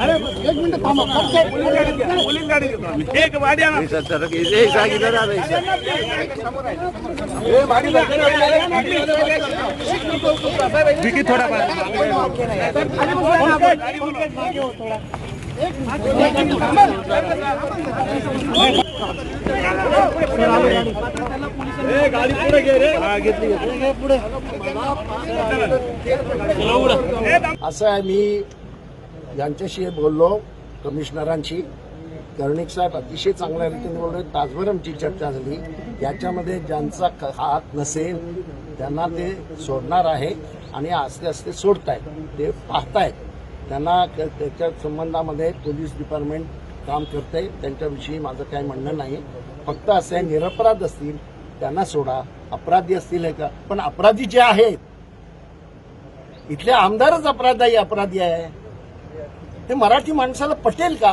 अरे एक मिनिट थांबा. पोलीस गाडी घेतो आम्ही. एक गाडी आणा. हे सांगितलं ना हे गाडी विकी थोडा गाडी पुढे घे रे. हा घेतली पुढे. असं आहे, मी यांच्याशी बोललो कमिशनरांशी. कर्णिक साहेब अतिशय चांगल्या रीतीने बोलले. तासभर आमची चर्चा झाली. याच्यामध्ये ज्यांचा हात नसेल त्यांना ते सोडणार आहे आणि आस्ते आस्ते सोडतायत. ते पाहतायत. त्यांना त्याच्या संबंधामध्ये पोलीस डिपार्टमेंट काम करते. त्यांच्याविषयी माझं काही म्हणणं नाही. फक्त असं आहे, निरपराध असतील त्यांना सोडा, अपराधी असतील हे का. पण अपराधी जे आहेत इथले आमदारच अपराधी आहे. ते मराठी माणसाला पटेल का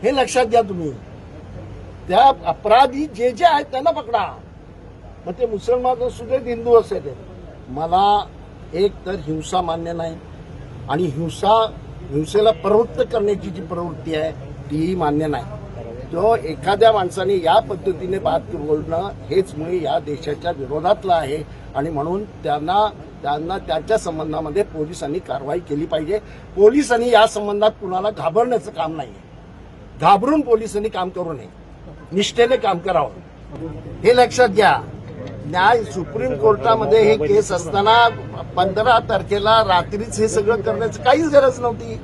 हे लक्षात घ्या तुम्ही. त्या अपराधी जे जे आहेत त्यांना पकडा. मग ते मुसलमान असू देत, हिंदू असू देत. मला एक तर हिंसा मान्य नाही आणि हिंसेला प्रवृत्त करण्याची जी प्रवृत्ती आहे तीही मान्य नाही. तो एखाद्या माणसाने या पद्धतीने बात बोलणं हेच मुळे या देशाच्या विरोधातलं आहे आणि म्हणून त्यांना त्याच्या संबंधामध्ये पोलिसांनी कारवाई केली पाहिजे. पोलिसांनी या संबंधात कुणाला घाबरण्याचं काम नाहीये. घाबरून पोलिसांनी काम करू नये. निष्ठेने काम करावं हे लक्षात घ्या. सुप्रीम कोर्टामध्ये हे केस असताना 15 तारखेला रात्रीच हे सगळं करण्याची काहीच गरज नव्हती.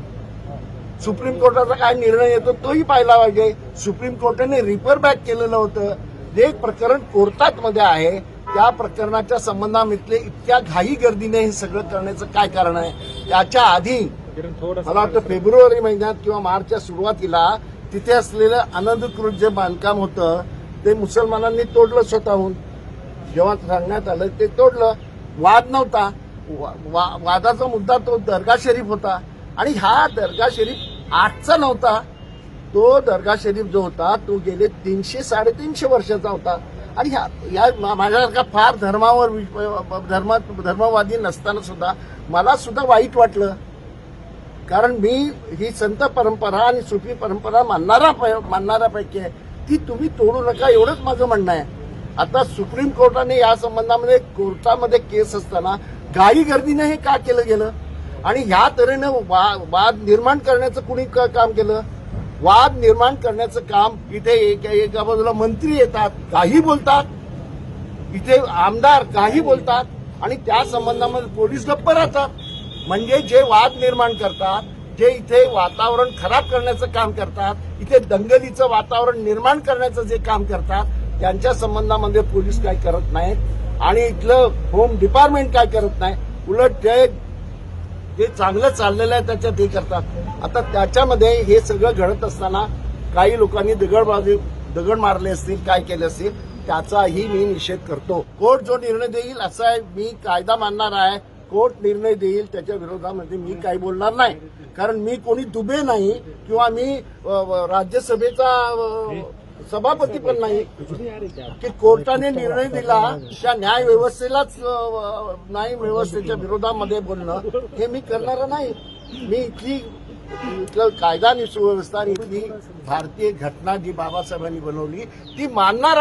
सुप्रीम कोर्टाचा काय निर्णय येतो तोही पाहिला पाहिजे. सुप्रीम कोर्टाने रिफर बॅक केलेलं होतं. जे प्रकरण कोर्टात मध्ये आहे त्या प्रकरणाच्या संबंधामध्ये इतक्या घाई गर्दीने हे सगळं करण्याचं काय कारण आहे. त्याच्या आधी मला वाटतं फेब्रुवारी महिन्यात किंवा मार्चच्या सुरुवातीला तिथे असलेलं आनंद क्रूज जे बांधकाम होतं ते मुसलमानांनी तोडलं स्वतःहून. जेव्हा सांगण्यात आलं ते तोडलं. वाद नव्हता. वादाचा मुद्दा तो दर्गा शरीफ होता आणि हा दर्गा शरीफ आजचा नव्हता. तो दर्गा शरीफ जो होता तो गेले 300-350 वर्षाचा होता. आणि या माझ्यासारखा फार धर्मवादी नसताना सुद्धा मला सुद्धा वाईट वाटलं. कारण मी ही संत परंपरा आणि सुफी परंपरा मानणाऱ्यापैकी आहे. ती तुम्ही तोडू नका एवढंच माझं म्हणणं आहे. आता सुप्रीम कोर्टाने या संबंधामध्ये कोर्टामध्ये केस असताना घाई गर्दीने हे का केलं गेलं आणि ह्या तऱ्हेनं वाद निर्माण करण्याचं कुणी काम केलं. वाद निर्माण करण्याचं काम इथे एका बाजूला मंत्री येतात काही बोलतात, इथे आमदार काही बोलतात आणि त्या संबंधामध्ये पोलीस गप्प राहतात. म्हणजे जे वाद निर्माण करतात, जे इथे वातावरण खराब करण्याचं काम करतात, इथे दंगलीचं वातावरण निर्माण करण्याचं जे काम करतात त्यांच्या संबंधामध्ये पोलीस काय करत नाहीत आणि इथलं होम डिपार्टमेंट काय करत नाही. उलट जे चांगलं चाललेलं आहे त्याच्यात हे करतात. आता त्याच्यामध्ये हे सगळं घडत असताना काही लोकांनी दगड मारले असतील, काय केले असतील, त्याचाही मी निषेध करतो. कोर्ट जो निर्णय देईल असा आहे. मी कायदा मानणार आहे. कोर्ट निर्णय देईल त्याच्या विरोधामध्ये मी काही बोलणार नाही. कारण मी कोणी दुबे नाही किंवा मी राज्यसभेचा सभापती पण नाही की कोर्टाने निर्णय दिला त्या न्याय व्यवस्थेच्या विरोधामध्ये बोलणं हे मी करणार नाही. मी इथलं कायदा आणि सुव्यवस्था आणि इथली भारतीय घटना जी बाबासाहेबांनी बनवली ती मानणार